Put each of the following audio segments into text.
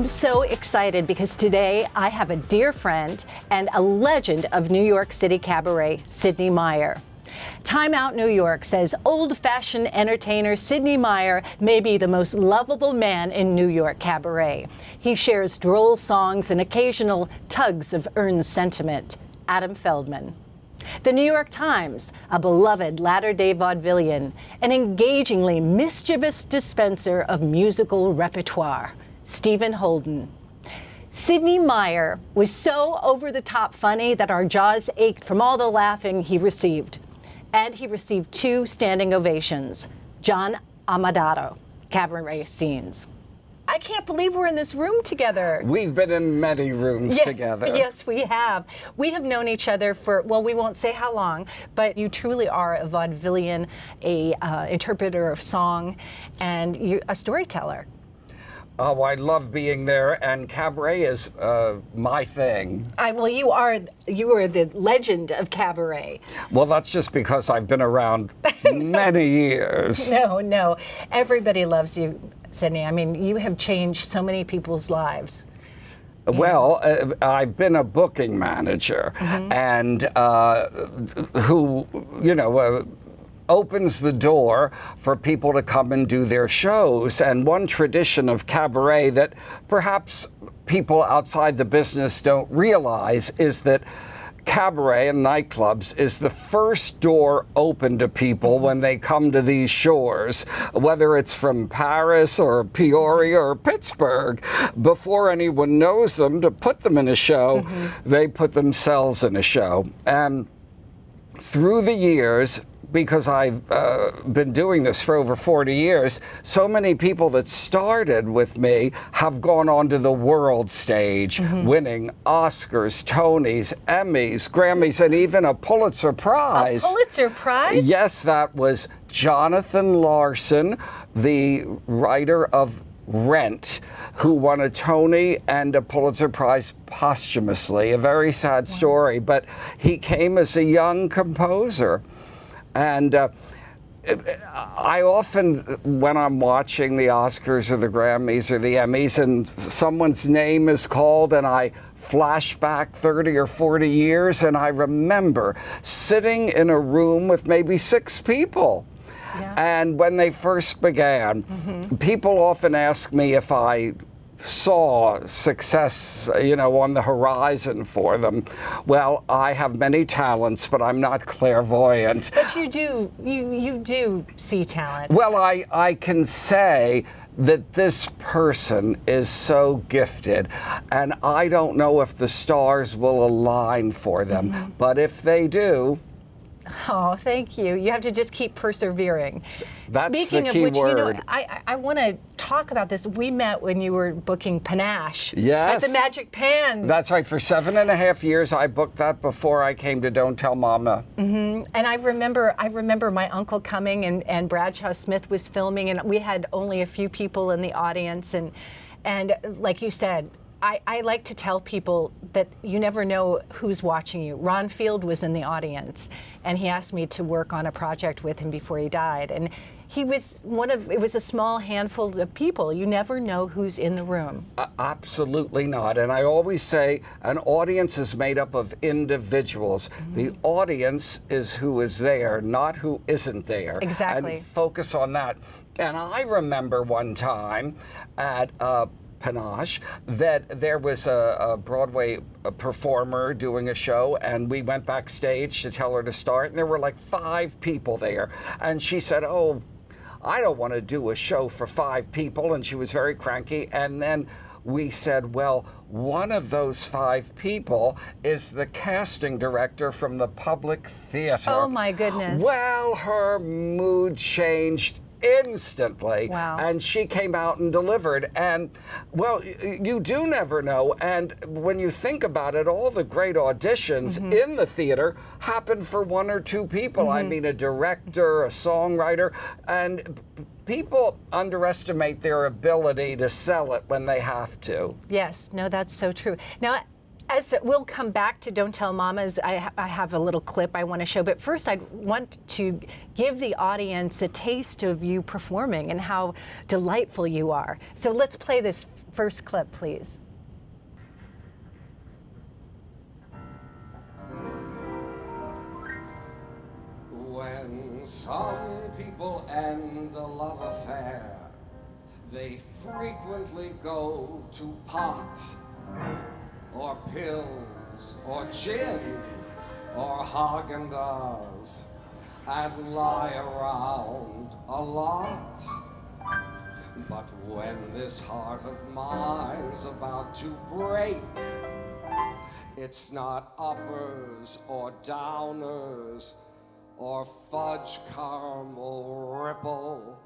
I'm so excited because today I have a dear friend and a legend of New York City cabaret, Sidney Myer. Time Out New York says old-fashioned entertainer Sidney Myer may be the most lovable man in New York cabaret. He shares droll songs and occasional tugs of earned sentiment. Adam Feldman. The New York Times, a beloved latter-day vaudevillian, an engagingly mischievous dispenser of musical repertoire, Stephen Holden. Sidney Myer was so over-the-top funny that our jaws ached from all the laughing he received. And he received 2 standing ovations. John Amadato, cabaret scenes. I can't believe we're in this room together. We've been in many rooms together. Yes, we have. We have known each other for, well, we won't say how long, but you truly are a vaudevillian, a interpreter of song, and a storyteller. Oh, I love being there, and cabaret is my thing. Well, you are the legend of cabaret. Well, that's just because I've been around many years. No, everybody loves you, Sidney. I mean, you have changed so many people's lives. Well, I've been a booking manager, and who, opens the door for people to come and do their shows. And one tradition of cabaret that perhaps people outside the business don't realize is that cabaret and nightclubs is the first door open to people when they come to these shores, whether it's from Paris or Peoria or Pittsburgh. Before anyone knows them, to put them in a show, they put themselves in a show. And through the years, because I've been doing this for over 40 years, so many people that started with me have gone on to the world stage, winning Oscars, Tonys, Emmys, Grammys, and even a Pulitzer Prize. A Pulitzer Prize? Yes, that was Jonathan Larson, the writer of Rent, who won a Tony and a Pulitzer Prize posthumously. A very sad story, but he came as a young composer. And I often, when I'm watching the Oscars or the Grammys or the Emmys and someone's name is called and I flash back 30 or 40 years and I remember sitting in a room with maybe 6 people. And when they first began, people often ask me if I saw success, on the horizon for them. Well, I have many talents, but I'm not clairvoyant. But you do see talent. Well, I can say that this person is so gifted, and I don't know if the stars will align for them, but if they do. Oh, thank you. You have to just keep persevering. That's Speaking the key of which, word. I want to talk about this. We met when you were booking Panache at the Magic Pan. That's right. For 7.5 years, I booked that before I came to Don't Tell Mama. And I remember my uncle coming and Bradshaw Smith was filming, and we had only a few people in the audience, and like you said, I like to tell people that you never know who's watching you. Ron Field was in the audience, and he asked me to work on a project with him before he died. And he was it was a small handful of people. You never know who's in the room. Absolutely not. And I always say an audience is made up of individuals. The audience is who is there, not who isn't there. Exactly. And focus on that. And I remember one time at Panache that there was a Broadway performer doing a show, and we went backstage to tell her to start, and there were like 5 people there, and she said, "Oh, I don't want to do a show for 5 people," and she was very cranky. And then we said, well, one of those 5 people is the casting director from the Public Theater. Oh my goodness. Well, her mood changed instantly. Wow. And she came out and delivered. And, well, you do never know. And when you think about it, all the great auditions in the theater happen for 1 or 2 people. I mean, a director, a songwriter, and people underestimate their ability to sell it when they have to. Yes, no, that's so true. Now, as we'll come back to Don't Tell Mamas, I have a little clip I want to show, but first I want to give the audience a taste of you performing and how delightful you are. So let's play this first clip, please. When some people end a love affair, they frequently go to pot, or pills, or gin, or Haagen-Dazs, and lie around a lot. But when this heart of mine's about to break, it's not uppers or downers or fudge caramel ripple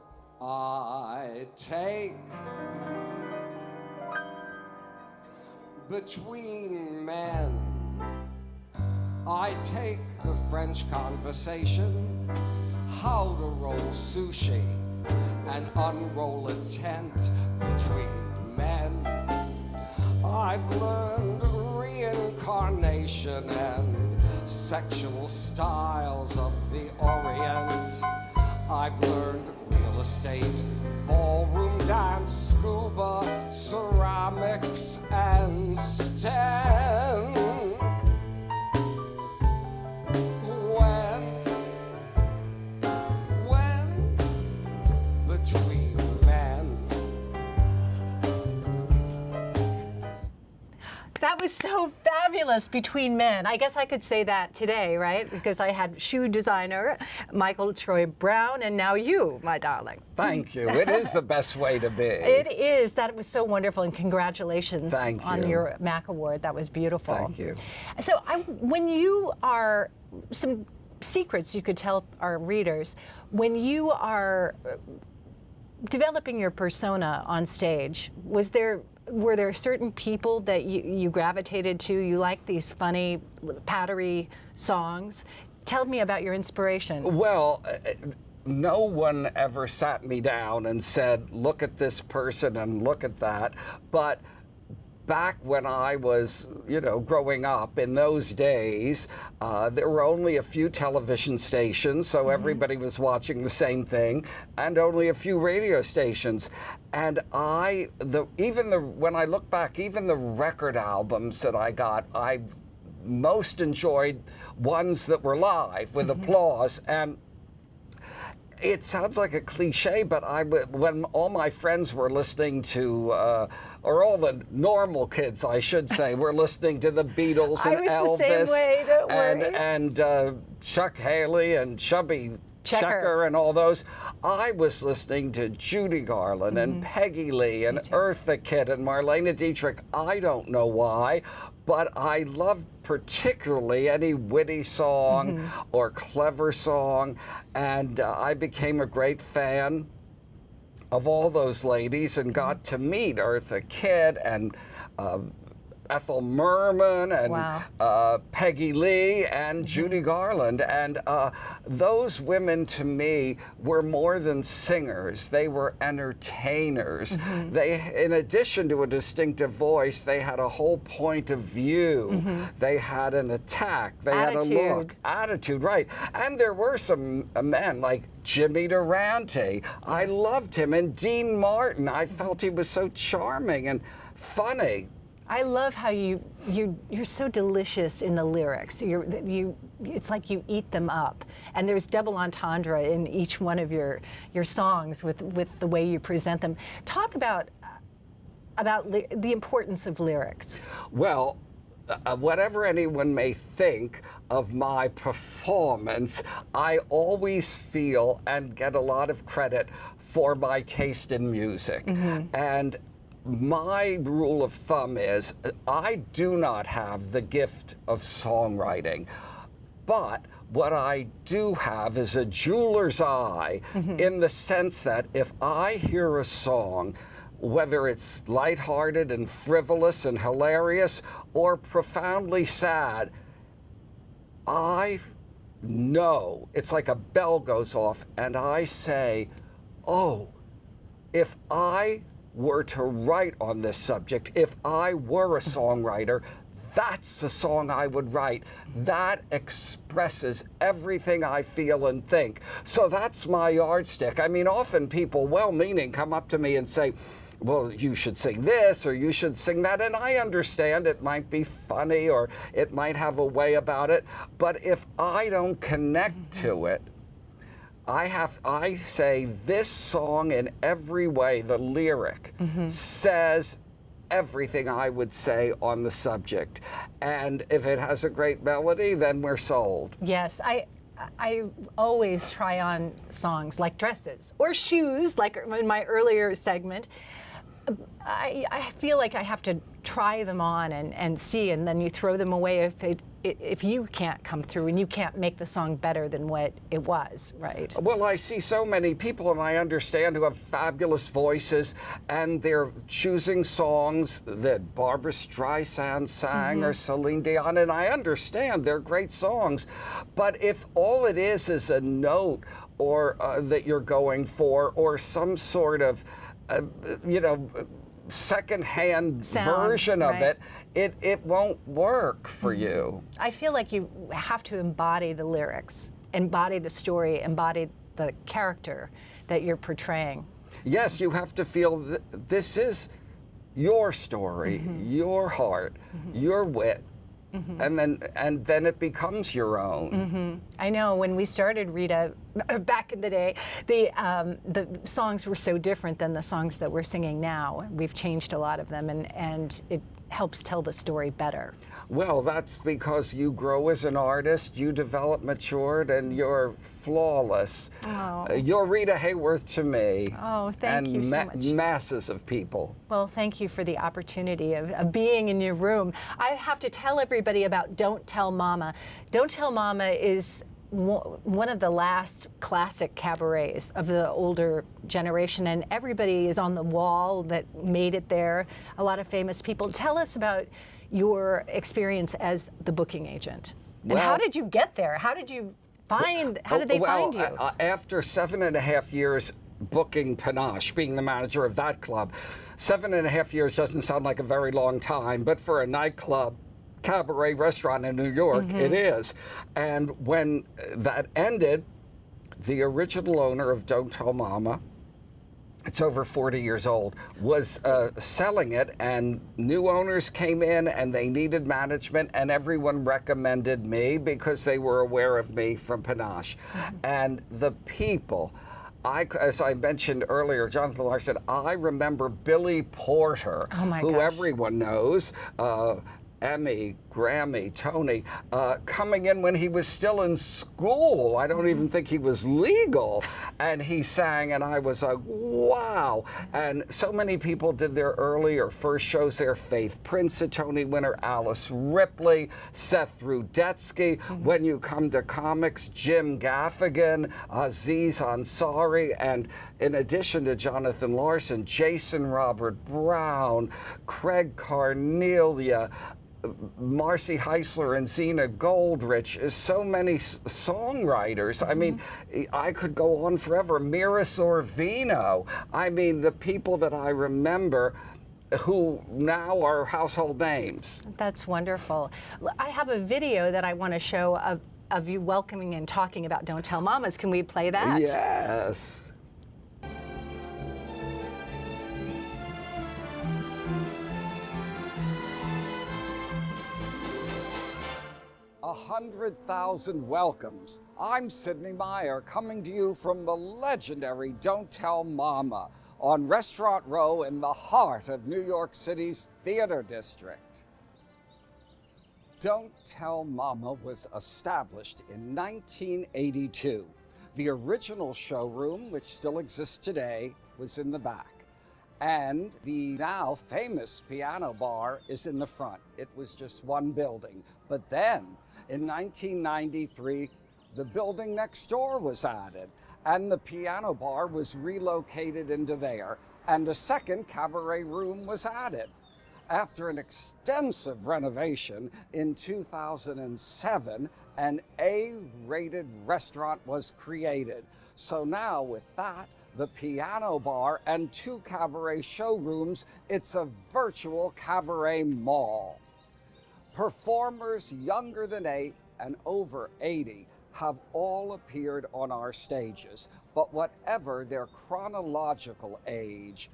I take. Between men, I take the French conversation, how to roll sushi and unroll a tent. Between men, I've learned reincarnation and sexual styles of the Orient. I've learned real estate, ballroom dance, scuba, ceramics, and STEM. When between men. That was so fabulous, Between Men. I guess I could say that today, right? Because I had shoe designer Michael Troy Brown, and now you, my darling. Thank you. It is the best way to be. It is. That was so wonderful, and congratulations on your MAC Award. That was beautiful. Thank you. So when you are, some secrets you could tell our readers, when you are developing your persona on stage, were there certain people that you gravitated to? You like these funny, pattery songs. Tell me about your inspiration. Well, no one ever sat me down and said, look at this person and look at that. But back when I was, growing up, in those days, there were only a few television stations, so everybody was watching the same thing, and only a few radio stations. And when I look back, even the record albums that I got, I most enjoyed ones that were live with applause. And it sounds like a cliche, but when all my friends were listening to, or all the normal kids, I should say, were listening to the Beatles and Elvis, the same way, don't worry. and Chuck Haley and Chubby Checker and all those, I was listening to Judy Garland and Peggy Lee and Eartha Kitt and Marlene Dietrich. I don't know why, but I loved particularly any witty song or clever song, and I became a great fan of all those ladies and got to meet Eartha Kitt and Ethel Merman and Peggy Lee and Judy Garland. And those women, to me, were more than singers. They were entertainers. They, in addition to a distinctive voice, they had a whole point of view. They had an attack. They had a look. Attitude, right. And there were some men like Jimmy Durante. I loved him. And Dean Martin. I felt he was so charming and funny. I love how you're so delicious in the lyrics. It's like you eat them up, and there's double entendre in each one of your songs with the way you present them. Talk about the importance of lyrics. Well, whatever anyone may think of my performance, I always feel and get a lot of credit for my taste in music. And my rule of thumb is I do not have the gift of songwriting, but what I do have is a jeweler's eye in the sense that if I hear a song, whether it's lighthearted and frivolous and hilarious or profoundly sad, I know, it's like a bell goes off and I say, oh, if I were to write on this subject, if I were a songwriter, that's the song I would write. That expresses everything I feel and think. So that's my yardstick. I mean, often people, well-meaning, come up to me and say, well, you should sing this or you should sing that. And I understand it might be funny or it might have a way about it. But if I don't connect to it, I say this song in every way, the lyric says everything I would say on the subject. And if it has a great melody, then we're sold. Yes, I always try on songs like dresses or shoes, like in my earlier segment. I feel like I have to try them on and see, and then you throw them away if you can't come through and you can't make the song better than what it was, right? Well, I see so many people, and I understand, who have fabulous voices, and they're choosing songs that Barbra Streisand sang or Celine Dion, and I understand they're great songs. But if all it is a note or that you're going for, or some sort of second-hand version of it won't work for you. I feel like you have to embody the lyrics, embody the story, embody the character that you're portraying. Yes, you have to feel this is your story, your heart, your wit. And then it becomes your own. I know when we started Rita back in the day, the songs were so different than the songs that we're singing now. We've changed a lot of them, and it helps tell the story better. Well, that's because you grow as an artist, you develop, matured, and you're flawless. Oh. You're Rita Hayworth to me. Oh, thank you so much. And masses of people. Well, thank you for the opportunity of being in your room. I have to tell everybody about Don't Tell Mama. Don't Tell Mama is one of the last classic cabarets of the older generation, and everybody is on the wall that made it there. A lot of famous people. Tell us about your experience as the booking agent. And how did you get there? How did they find you? After 7.5 years booking Panache, being the manager of that club, 7.5 years doesn't sound like a very long time, but for a nightclub, cabaret restaurant in New York, it is. And when that ended, the original owner of Don't Tell Mama, it's over 40 years old, was selling it, and new owners came in and they needed management, and everyone recommended me because they were aware of me from Panache. And the people, as I mentioned earlier, Jonathan Larson, I remember Billy Porter, who everyone knows, Emmy, Grammy, Tony, coming in when he was still in school. I don't even think he was legal. And he sang, and I was like, wow. And so many people did their early or first shows there. Faith Prince, a Tony winner, Alice Ripley, Seth Rudetsky. When you come to comics, Jim Gaffigan, Aziz Ansari, and in addition to Jonathan Larson, Jason Robert Brown, Craig Carnelia, Marcy Heisler and Zena Goldrich, so many songwriters. I mean, I could go on forever. Mira Sorvino. I mean, the people that I remember who now are household names. That's wonderful. I have a video that I want to show of you welcoming and talking about Don't Tell Mamas. Can we play that? Yes. 100,000 welcomes. I'm Sidney Myer, coming to you from the legendary Don't Tell Mama on Restaurant Row in the heart of New York City's Theater District. Don't Tell Mama was established in 1982. The original showroom, which still exists today, was in the back. And the now famous piano bar is in the front. It was just one building. But then, in 1993, the building next door was added, and the piano bar was relocated into there, and a second cabaret room was added. After an extensive renovation in 2007, an A-rated restaurant was created. So now with that, the piano bar, and 2 cabaret showrooms, it's a virtual cabaret mall. Performers younger than 8 and over 80 have all appeared on our stages, but whatever their chronological age,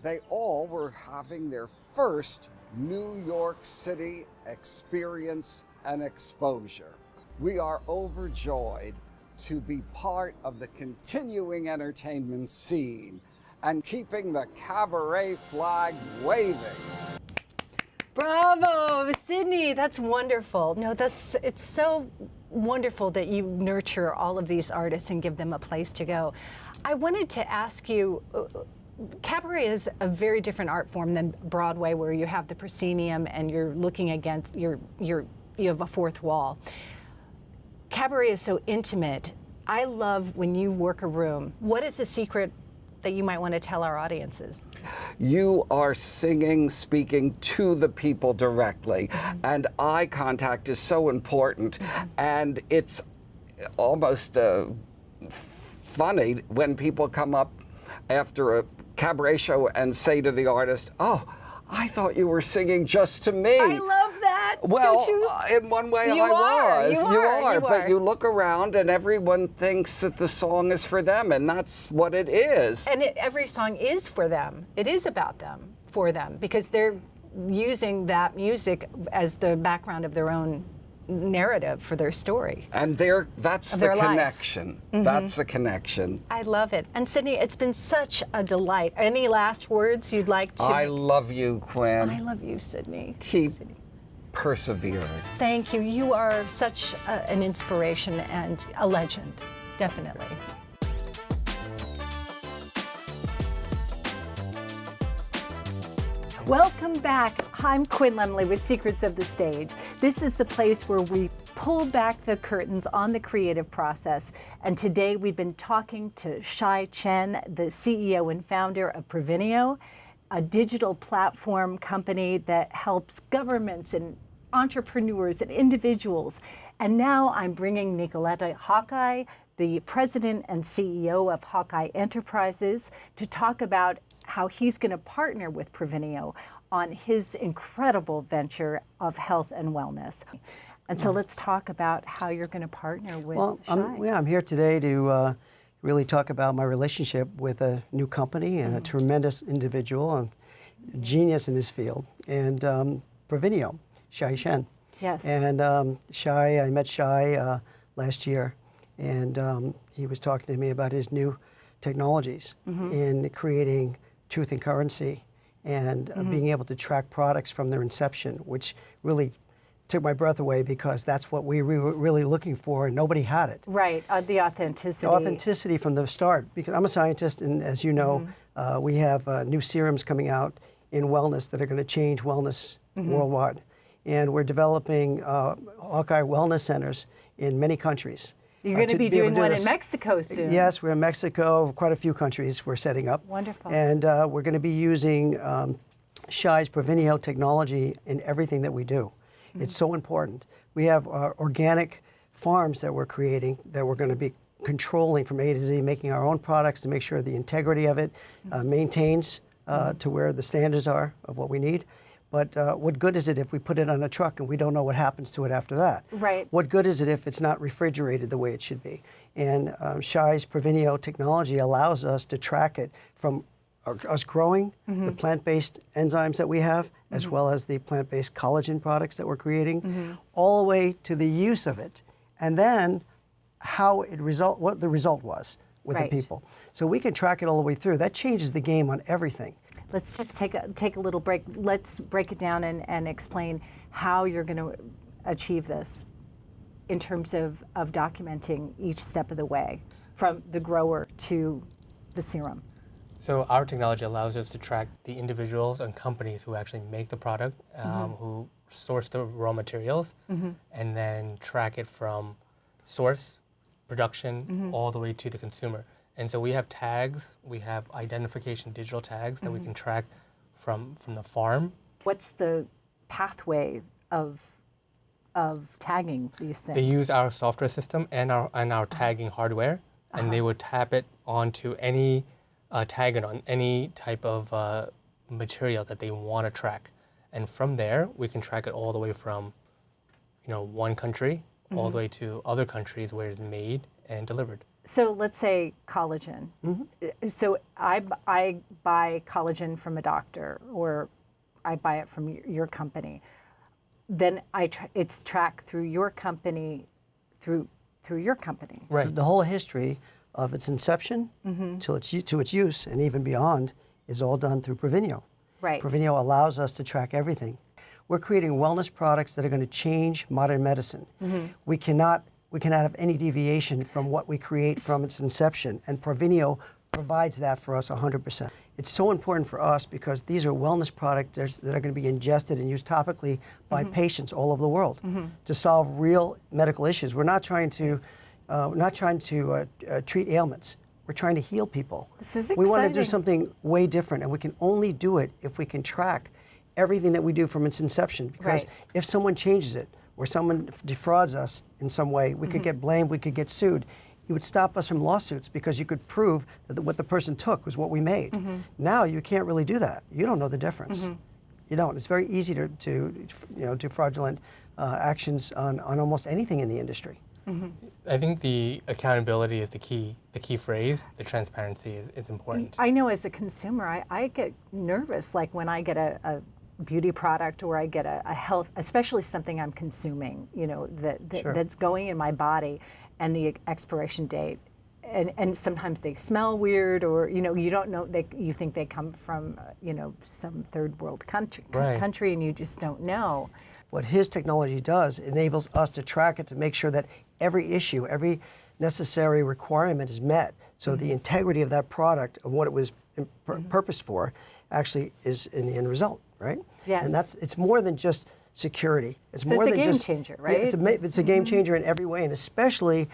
They all were having their first New York City experience and exposure. We are overjoyed to be part of the continuing entertainment scene and keeping the cabaret flag waving. Bravo, Sidney, that's wonderful. No, it's so wonderful that you nurture all of these artists and give them a place to go. I wanted to ask you, cabaret is a very different art form than Broadway, where you have the proscenium and you're looking against, you have a fourth wall. Cabaret is so intimate. I love when you work a room. What is the secret that you might want to tell our audiences? You are singing, speaking to the people directly, and eye contact is so important. And it's almost funny when people come up after a cabaret show and say to the artist, "Oh, I thought you were singing just to me." I love that. Well, don't you? in one way You I are, was. you are. But you look around and everyone thinks that the song is for them, and that's what it is. And every song is for them. It is about them, for them, because they're using that music as the background of their own narrative for their story. And that's the their life. connection. That's the connection. I love it. And Sidney, it's been such a delight. Any last words you'd like to? I love you, Quinn. I love you, Sidney. Keep Sidney. persevering. Thank you. You are such an inspiration and a legend, definitely. Welcome back. I'm Quinn Lemley with Secrets of the Stage. This is the place where we pull back the curtains on the creative process. And today we've been talking to Shy Chen, the CEO and founder of Provineo, a digital platform company that helps governments and entrepreneurs and individuals. And now I'm bringing Nicota Hawkeye, the president and CEO of Hawkeye Enterprises, to talk about how he's going to partner with Provineo on his incredible venture of health and wellness. And so let's talk about how you're going to partner with Shy. I'm here today to really talk about my relationship with a new company and a tremendous individual and genius in his field, and Provineo, Shy Chen. Yes. And I met Shy last year, and he was talking to me about his new technologies in creating truth in currency and being able to track products from their inception, which really took my breath away, because that's what we were really looking for, and nobody had it. Right, the authenticity. The authenticity from the start, because I'm a scientist, and as you know, we have new serums coming out in wellness that are going to change wellness worldwide. And we're developing Hawkeye wellness centers in many countries. You're going to be doing one in Mexico soon. Yes, we're in Mexico, quite a few countries we're setting up. Wonderful. And we're going to be using Shy's Provineo technology in everything that we do. It's so important. We have organic farms that we're creating that we're going to be controlling from A to Z, making our own products to make sure the integrity of it maintains to where the standards are of what we need. But what good is it if we put it on a truck and we don't know what happens to it after that? Right. What good is it if it's not refrigerated the way it should be? And Shy's Provineo technology allows us to track it from us growing the plant-based enzymes that we have, as well as the plant-based collagen products that we're creating, all the way to the use of it, and then what the result was with the people. So we can track it all the way through. That changes the game on everything. Let's just take a little break. Let's break it down and explain how you're going to achieve this in terms of documenting each step of the way, from the grower to the serum. So our technology allows us to track the individuals and companies who actually make the product, who source the raw materials, and then track it from source, production, all the way to the consumer. And so we have tags, we have identification digital tags that we can track from the farm. What's the pathway of tagging these things? They use our software system and our tagging hardware, and they would tap it onto any tag it on any type of material that they want to track. And from there, we can track it all the way from one country all the way to other countries where it's made and delivered. So let's say collagen. So I buy collagen from a doctor, or I buy it from your company. Then it's tracked through your company, through your company. Right. The whole history of its inception to its use and even beyond is all done through Provineo. Right. Provineo allows us to track everything. We're creating wellness products that are going to change modern medicine. We cannot have any deviation from what we create from its inception, and Provineo provides that for us 100%. It's so important for us because these are wellness products that are going to be ingested and used topically by patients all over the world to solve real medical issues. We're not trying to treat ailments. We're trying to heal people. This is We want to do exciting. something way different, and we can only do it if we can track everything that we do from its inception. Because Right. if someone changes it, or someone defrauds us in some way, we could get blamed, we could get sued. It would stop us from lawsuits because you could prove that what the person took was what we made. Now you can't really do that. You don't know the difference. You don't. It's very easy to do fraudulent actions on almost anything in the industry. I think the accountability is the key phrase. The transparency is important. I know as a consumer, I get nervous, like when I get a beauty product or I get a health, especially something I'm consuming, that's going in my body, and the expiration date. And sometimes they smell weird, or you don't know. You think they come from some third world country, and you just don't know. What his technology does enables us to track it to make sure that every issue, every necessary requirement is met. So the integrity of that product, of what it was purposed for, actually is in the end result, right? Yes. And it's more than just security. It's So more it's a than game just changer, right? It's a game changer in every way, and especially,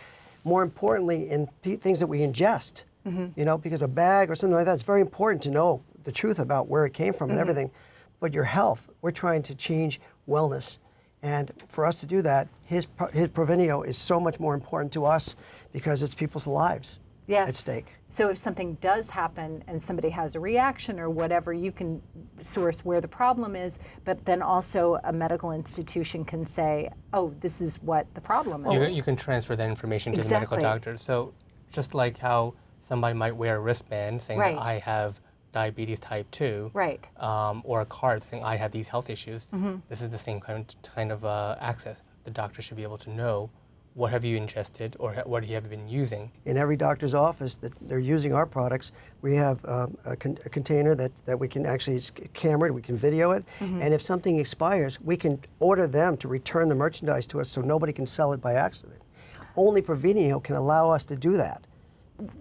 more importantly, in things that we ingest. Because a bag or something like that, it's very important to know the truth about where it came from and everything. But your health, we're trying to change wellness. And for us to do that, his Provineo is so much more important to us because it's people's lives at stake. So if something does happen and somebody has a reaction or whatever, you can source where the problem is, but then also a medical institution can say, oh, this is what the problem is. You can transfer that information to Exactly. the medical doctor. So just like how somebody might wear a wristband saying Right. that I have diabetes type 2, Right. Or a card saying I have these health issues, this is the same kind of access. The doctor should be able to know what have you ingested or what have you been using. In every doctor's office that they're using our products, we have a container that we can actually, it's cameraed, we can video it, and if something expires, we can order them to return the merchandise to us so nobody can sell it by accident. Only Provineo can allow us to do that.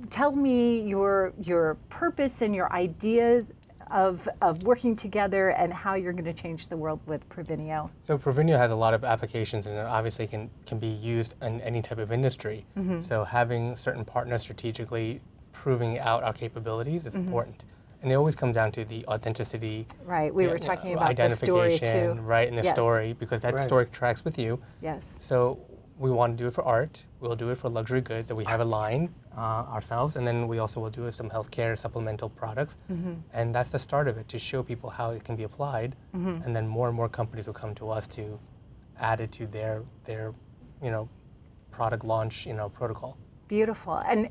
Tell me your purpose and your ideas of working together and how you're going to change the world with Provineo. So Provineo has a lot of applications and it obviously can be used in any type of industry. So having certain partners strategically proving out our capabilities is important. And it always comes down to the authenticity. Right, we were talking about the story identification, too. right, in the Yes. story, because that Right. story tracks with you. Yes. So we want to do it for art. We'll do it for luxury goods that we have a line ourselves, and then we also will do some healthcare supplemental products. And that's the start of it, to show people how it can be applied, and then more and more companies will come to us to add it to their product launch protocol. Beautiful. And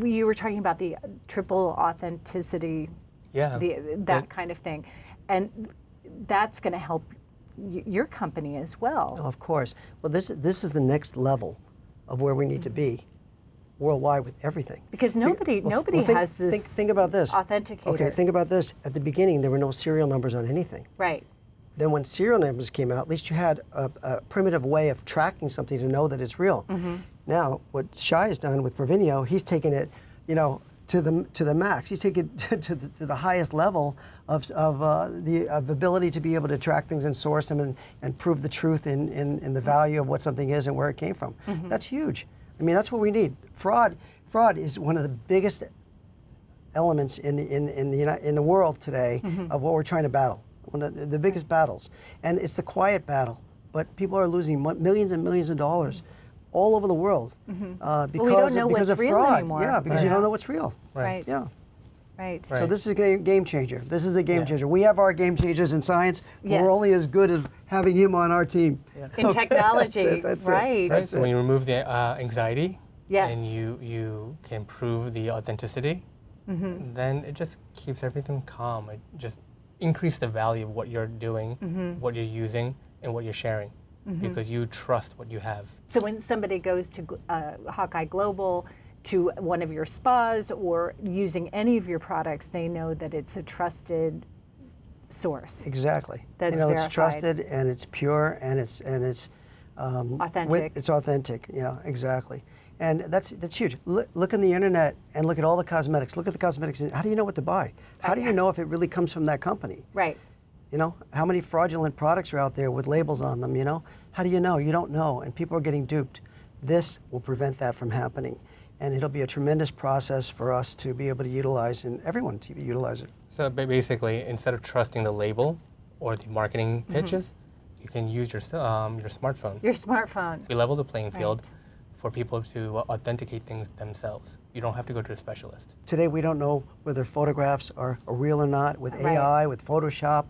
you were talking about the triple authenticity, Yeah. that kind of thing. And that's going to help your company as well. Of course. Well, this is the next level of where we need to be worldwide with everything. Because nobody has this Think about this. authenticator. Okay, think about this. At the beginning, there were no serial numbers on anything. Right. Then when serial numbers came out, at least you had a primitive way of tracking something to know that it's real. Now, what Shy has done with Provineo, he's taken it, to the max. He's taken it to the highest level of ability to be able to track things and source them and prove the truth in the value of what something is and where it came from. That's huge. I mean, that's what we need. Fraud is one of the biggest elements in the world today of what we're trying to battle. One of the biggest battles, and it's the quiet battle. But people are losing millions and millions of dollars all over the world we don't know because what's of real fraud. anymore. Yeah, because you don't know what's real. Right. Yeah. Right. So this is a game changer. This is a game changer. We have our game changers in science, but Yes. we're only as good as having him on our team. In technology, That's right? That's So when you remove the anxiety, Yes. and you can prove the authenticity, then it just keeps everything calm. It just increases the value of what you're doing, what you're using, and what you're sharing, because you trust what you have. So when somebody goes to Hawkeye Global, to one of your spas, or using any of your products, they know that it's a trusted source. Exactly. That's it's verified. trusted and it's pure and it's Authentic. it's authentic. Yeah, exactly. And that's huge. Look on the internet and look at all the cosmetics. Look at the cosmetics. How do you know what to buy? How do you know if it really comes from that company? Right. You know, how many fraudulent products are out there with labels on them, you know? How do you know? You don't know, and people are getting duped. This will prevent that from happening, and it'll be a tremendous process for us to be able to utilize, and everyone to utilize it. So basically, instead of trusting the label or the marketing pitches, you can use your smartphone. Your smartphone. We level the playing field for people to authenticate things themselves. You don't have to go to a specialist. Today, we don't know whether photographs are real or not with Right. AI, with Photoshop.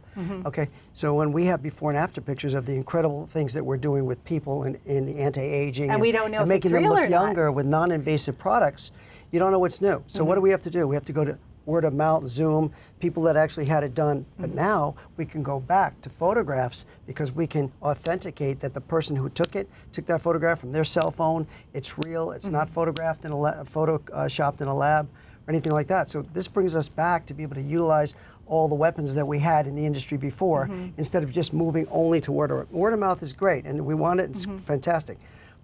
Okay, so when we have before and after pictures of the incredible things that we're doing with people in the anti-aging And we don't know if making it's them real look or not. younger with non-invasive products, you don't know what's new. So what do we have to do? We have to go to word of mouth, Zoom, people that actually had it done. But now we can go back to photographs because we can authenticate that the person who took that photograph from their cell phone. It's real. It's not photographed in photoshopped in a lab or anything like that. So this brings us back to be able to utilize all the weapons that we had in the industry before, instead of just moving only to word of mouth. Word of mouth is great, and we want it. It's fantastic.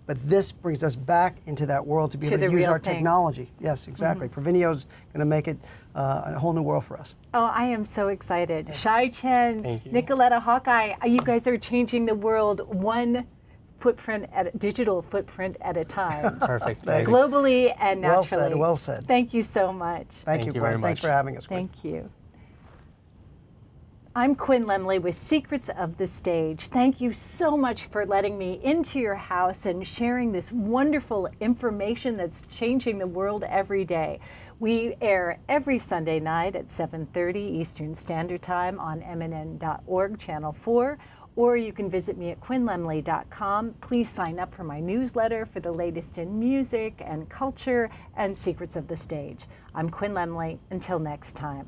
But this brings us back into that world to be able the to use real our thing. technology. Yes, exactly. Provineo's going to make it a whole new world for us. Oh, I am so excited. Shy Chen, Thank you. Nicota Hawkeye, you guys are changing the world one digital footprint at a time. Perfect. Thanks. Globally and naturally. Well said, well said. Thank you so much. Thank you, you very Quinn. Thanks much. for having us, Quinn. Thank you. I'm Quinn Lemley with Secrets of the Stage. Thank you so much for letting me into your house and sharing this wonderful information that's changing the world every day. We air every Sunday night at 7:30 Eastern Standard Time on mnn.org, Channel 4, or you can visit me at quinnlemley.com. Please sign up for my newsletter for the latest in music and culture and Secrets of the Stage. I'm Quinn Lemley. Until next time.